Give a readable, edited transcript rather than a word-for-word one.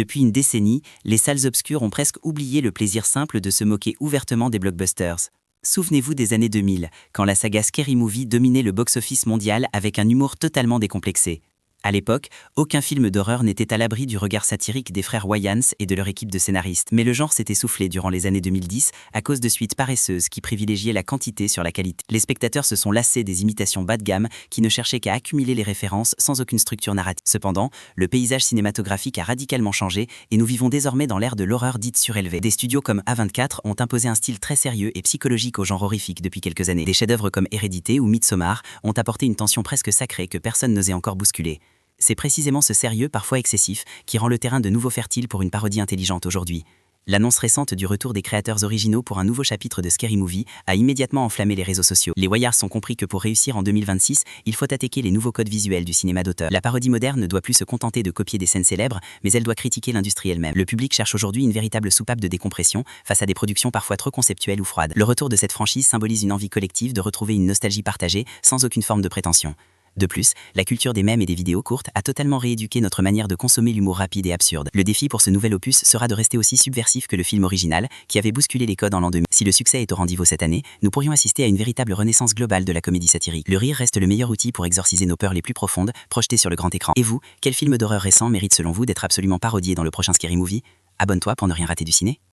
Depuis une décennie, les salles obscures ont presque oublié le plaisir simple de se moquer ouvertement des blockbusters. Souvenez-vous des années 2000, quand la saga Scary Movie dominait le box-office mondial avec un humour totalement décomplexé. À l'époque, aucun film d'horreur n'était à l'abri du regard satirique des frères Wayans et de leur équipe de scénaristes. Mais le genre s'est essoufflé durant les années 2010 à cause de suites paresseuses qui privilégiaient la quantité sur la qualité. Les spectateurs se sont lassés des imitations bas de gamme qui ne cherchaient qu'à accumuler les références sans aucune structure narrative. Cependant, le paysage cinématographique a radicalement changé et nous vivons désormais dans l'ère de l'horreur dite surélevée. Des studios comme A24 ont imposé un style très sérieux et psychologique au genre horrifique depuis quelques années. Des chefs-d'œuvre comme Hérédité ou Midsommar ont apporté une tension presque sacrée que personne n'osait encore bousculer. C'est précisément ce sérieux, parfois excessif, qui rend le terrain de nouveau fertile pour une parodie intelligente aujourd'hui. L'annonce récente du retour des créateurs originaux pour un nouveau chapitre de Scary Movie a immédiatement enflammé les réseaux sociaux. Les Wayards ont compris que pour réussir en 2026, il faut attaquer les nouveaux codes visuels du cinéma d'auteur. La parodie moderne ne doit plus se contenter de copier des scènes célèbres, mais elle doit critiquer l'industrie elle-même. Le public cherche aujourd'hui une véritable soupape de décompression face à des productions parfois trop conceptuelles ou froides. Le retour de cette franchise symbolise une envie collective de retrouver une nostalgie partagée sans aucune forme de prétention. De plus, la culture des mèmes et des vidéos courtes a totalement rééduqué notre manière de consommer l'humour rapide et absurde. Le défi pour ce nouvel opus sera de rester aussi subversif que le film original, qui avait bousculé les codes en l'an 2000. Si le succès est au rendez-vous cette année, nous pourrions assister à une véritable renaissance globale de la comédie satirique. Le rire reste le meilleur outil pour exorciser nos peurs les plus profondes, projetées sur le grand écran. Et vous, quel film d'horreur récent mérite selon vous d'être absolument parodié dans le prochain Scary Movie? Abonne-toi pour ne rien rater du ciné.